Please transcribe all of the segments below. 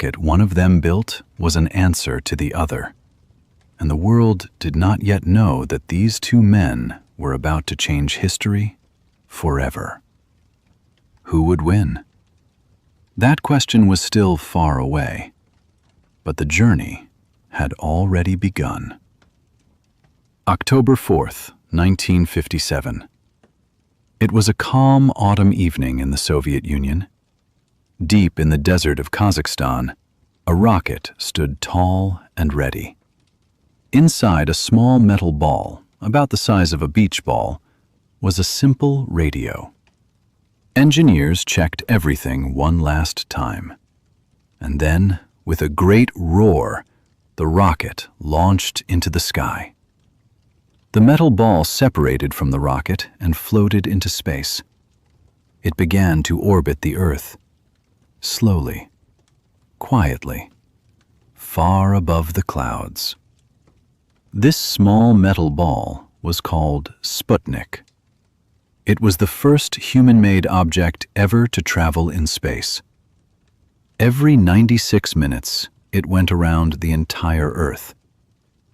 rocket one of them built was an answer to the other, and the world did not yet know that these two men were about to change history forever. Who would win? That question was still far away, but the journey had already begun. October 4th, 1957. It was a calm autumn evening in the Soviet Union. Deep in the desert of Kazakhstan, a rocket stood tall and ready. Inside a small metal ball, about the size of a beach ball, was a simple radio. Engineers checked everything one last time. And then, with a great roar, the rocket launched into the sky. The metal ball separated from the rocket and floated into space. It began to orbit the Earth, slowly, quietly, far above the clouds. This small metal ball was called Sputnik. It was the first human-made object ever to travel in space. Every 96 minutes, it went around the entire Earth.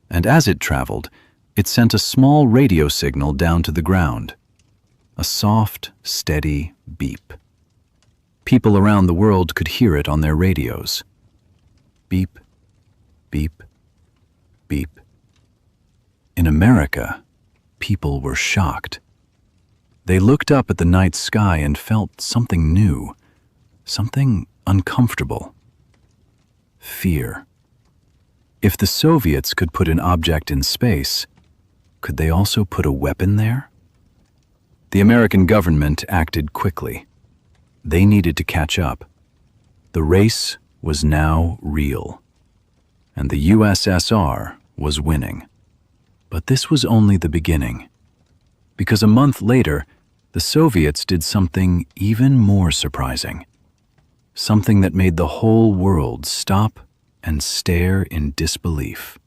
And as it traveled, it sent a small radio signal down to the ground. A soft, steady beep. People around the world could hear it on their radios. Beep, beep, beep. In America, people were shocked. They looked up at the night sky and felt something new, something uncomfortable. Fear. If the Soviets could put an object in space, could they also put a weapon there? The American government acted quickly. They needed to catch up. The race was now real, and the USSR was winning. But this was only the beginning, because a month later, the Soviets did something even more surprising, something that made the whole world stop and stare in disbelief.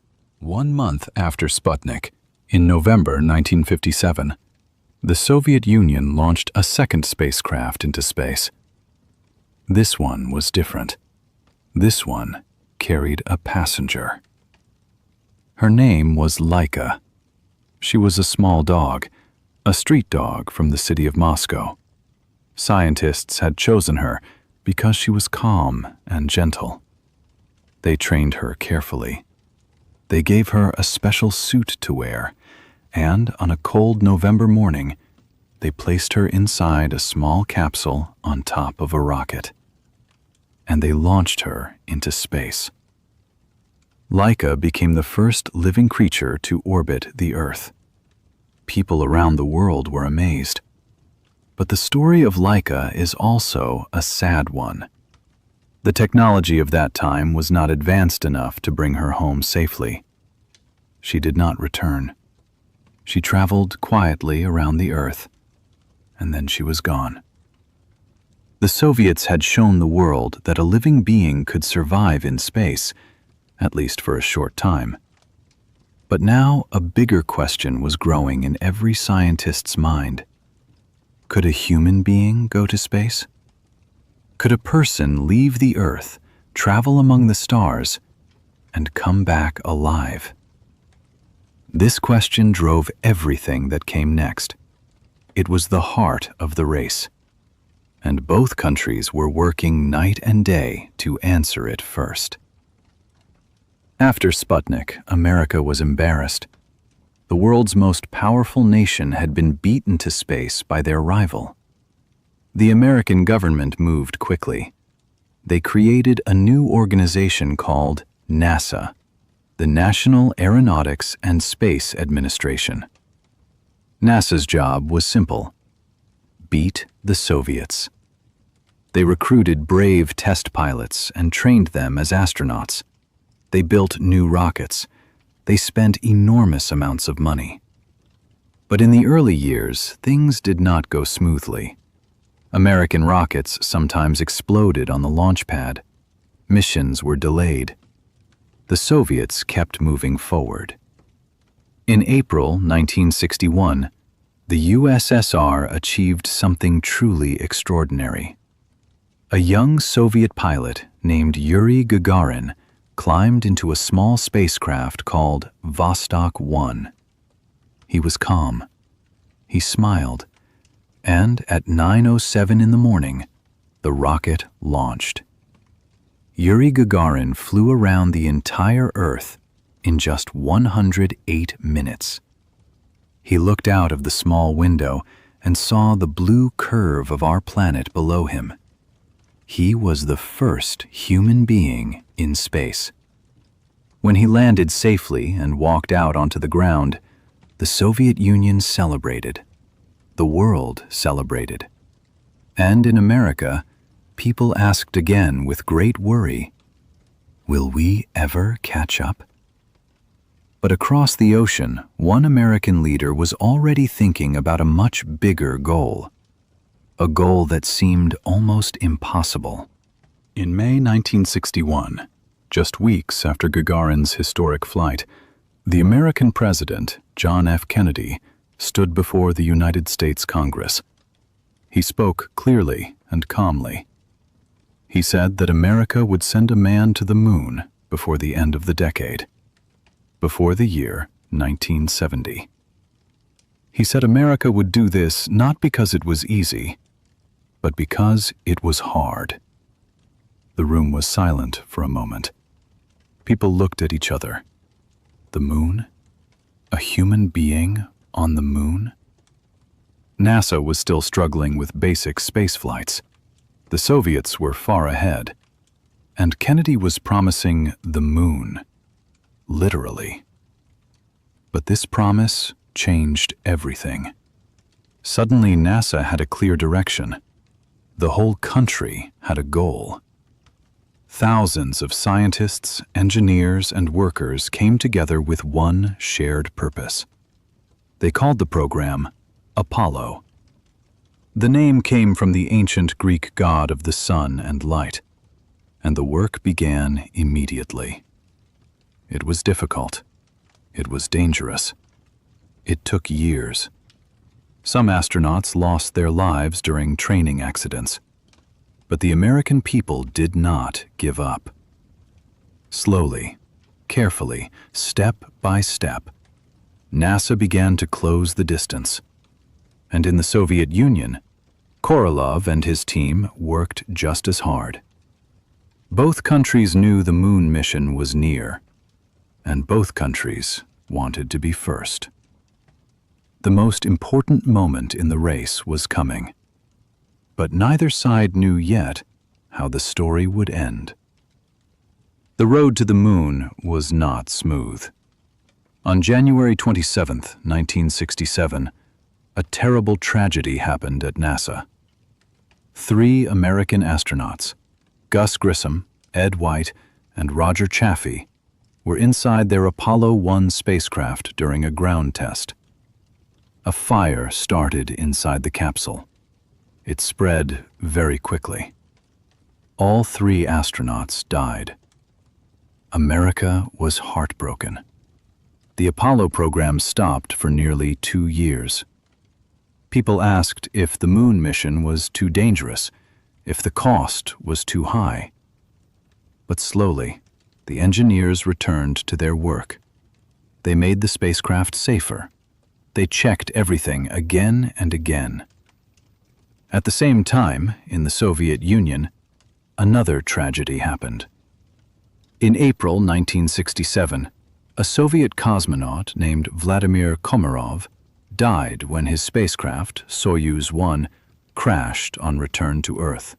1 month after Sputnik, in November 1957, the Soviet Union launched a second spacecraft into space. This one was different. This one carried a passenger. Her name was Laika. She was a small dog, a street dog from the city of Moscow. Scientists had chosen her because she was calm and gentle. They trained her carefully. They gave her a special suit to wear, and on a cold November morning, they placed her inside a small capsule on top of a rocket. And they launched her into space. Laika became the first living creature to orbit the Earth. People around the world were amazed. But the story of Laika is also a sad one. The technology of that time was not advanced enough to bring her home safely. She did not return. She traveled quietly around the Earth, and then she was gone. The Soviets had shown the world that a living being could survive in space, at least for a short time. But now a bigger question was growing in every scientist's mind. Could a human being go to space? Could a person leave the Earth, travel among the stars, and come back alive? This question drove everything that came next. It was the heart of the race, and both countries were working night and day to answer it first. After Sputnik, America was embarrassed. The world's most powerful nation had been beaten to space by their rival. The American government moved quickly. They created a new organization called NASA, the National Aeronautics and Space Administration. NASA's job was simple: beat the Soviets. They recruited brave test pilots and trained them as astronauts. They built new rockets. They spent enormous amounts of money. But in the early years, things did not go smoothly. American rockets sometimes exploded on the launch pad. Missions were delayed. The Soviets kept moving forward. In April 1961, the USSR achieved something truly extraordinary. A young Soviet pilot named Yuri Gagarin climbed into a small spacecraft called Vostok 1. He was calm. He smiled, and at 9:07 in the morning, the rocket launched. Yuri Gagarin flew around the entire Earth in just 108 minutes. He looked out of the small window and saw the blue curve of our planet below him. He was the first human being in space. When he landed safely and walked out onto the ground, the Soviet Union celebrated. The world celebrated. And in America, people asked again with great worry, will we ever catch up? But across the ocean, one American leader was already thinking about a much bigger goal. A goal that seemed almost impossible. In May 1961, just weeks after Gagarin's historic flight, the American president, John F. Kennedy, stood before the United States Congress. He spoke clearly and calmly. He said that America would send a man to the moon before the end of the decade, before the year 1970. He said America would do this not because it was easy, but because it was hard. The room was silent for a moment. People looked at each other. The moon? A human being on the moon? NASA was still struggling with basic space flights. The Soviets were far ahead. And Kennedy was promising the moon, literally. But this promise changed everything. Suddenly, NASA had a clear direction. The whole country had a goal. Thousands of scientists, engineers, and workers came together with one shared purpose. They called the program Apollo. The name came from the ancient Greek god of the sun and light, and the work began immediately. It was difficult. It was dangerous. It took years. Some astronauts lost their lives during training accidents. But the American people did not give up. Slowly, carefully, step by step, NASA began to close the distance. And in the Soviet Union, Korolev and his team worked just as hard. Both countries knew the moon mission was near, and both countries wanted to be first. The most important moment in the race was coming, but neither side knew yet how the story would end. The road to the moon was not smooth. On January 27, 1967, a terrible tragedy happened at NASA. 3 American astronauts, Gus Grissom, Ed White, and Roger Chaffee, were inside their Apollo 1 spacecraft during a ground test. A fire started inside the capsule. It spread very quickly. All 3 astronauts died. America was heartbroken. The Apollo program stopped for nearly 2 years. People asked if the moon mission was too dangerous, if the cost was too high. But slowly, the engineers returned to their work. They made the spacecraft safer. They checked everything again and again. At the same time, in the Soviet Union, another tragedy happened. In April 1967, a Soviet cosmonaut named Vladimir Komarov died when his spacecraft, Soyuz 1, crashed on return to Earth.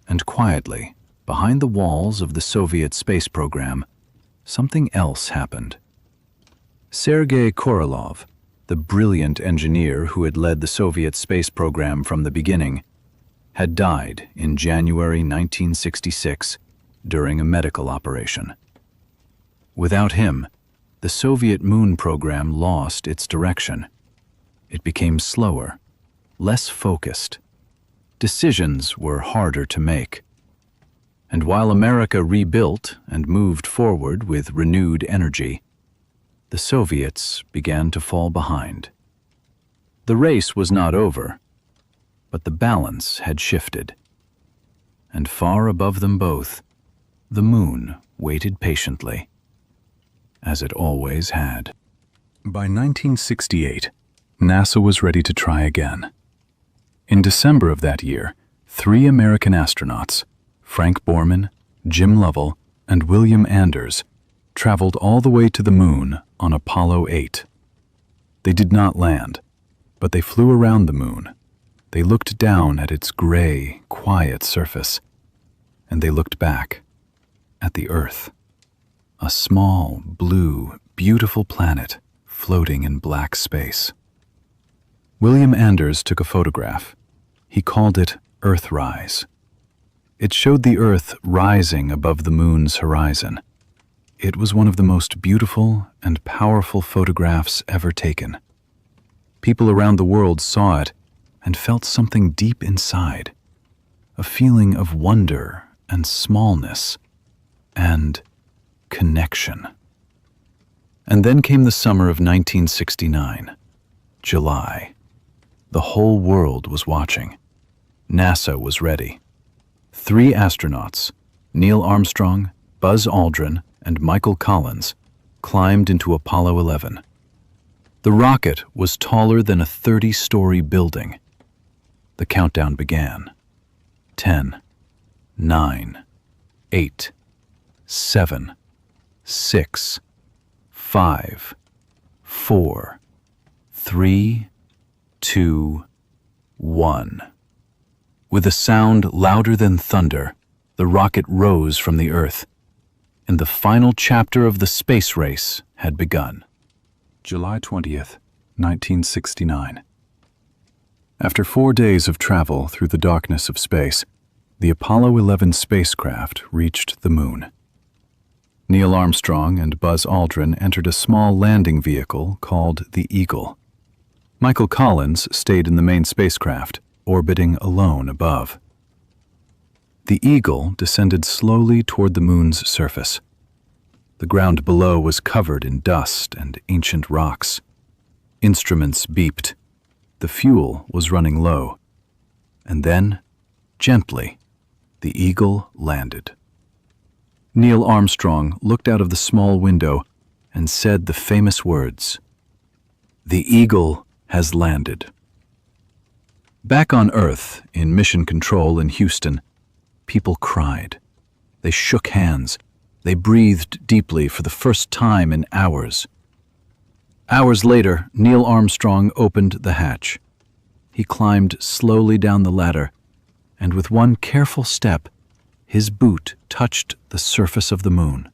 And quietly, behind the walls of the Soviet space program, something else happened. Sergei Korolev, the brilliant engineer who had led the Soviet space program from the beginning, had died in January 1966 during a medical operation. Without him, the Soviet moon program lost its direction. It became slower, less focused. Decisions were harder to make. And while America rebuilt and moved forward with renewed energy, the Soviets began to fall behind. The race was not over, but the balance had shifted. and far above them both, the moon waited patiently, as it always had. By 1968, NASA was ready to try again. In December of that year, 3 American astronauts, Frank Borman, Jim Lovell, and William Anders, traveled all the way to the moon on Apollo 8. They did not land, but they flew around the moon. They looked down at its gray, quiet surface, and they looked back at the Earth, a small, blue, beautiful planet floating in black space. William Anders took a photograph. He called it Earthrise. It showed the Earth rising above the moon's horizon. It was one of the most beautiful and powerful photographs ever taken. People around the world saw it and felt something deep inside, a feeling of wonder and smallness and connection. And then came the summer of 1969, July. The whole world was watching. NASA was ready. 3 astronauts, Neil Armstrong, Buzz Aldrin, and Michael Collins, climbed into Apollo 11. The rocket was taller than a 30-story building. The countdown began. 10, 9, 8, 7, 6, 5, 4, 3, 2, 1. With a sound louder than thunder, the rocket rose from the Earth, and the final chapter of the space race had begun. July 20th, 1969. After 4 days of travel through the darkness of space, the Apollo 11 spacecraft reached the moon. Neil Armstrong and Buzz Aldrin entered a small landing vehicle called the Eagle. Michael Collins stayed in the main spacecraft, orbiting alone above. The Eagle descended slowly toward the moon's surface. The ground below was covered in dust and ancient rocks. Instruments beeped. The fuel was running low. And then, gently, the Eagle landed. Neil Armstrong looked out of the small window and said the famous words, "The Eagle has landed." Back on Earth, in Mission Control in Houston, people cried. They shook hands. They breathed deeply for the first time in hours. Hours later, Neil Armstrong opened the hatch. He climbed slowly down the ladder, and with one careful step, his boot touched the surface of the moon.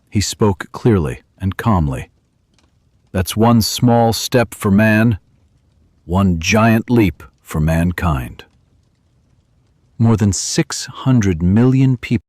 He spoke clearly and calmly. "That's one small step for man, one giant leap for mankind." More than 600 million people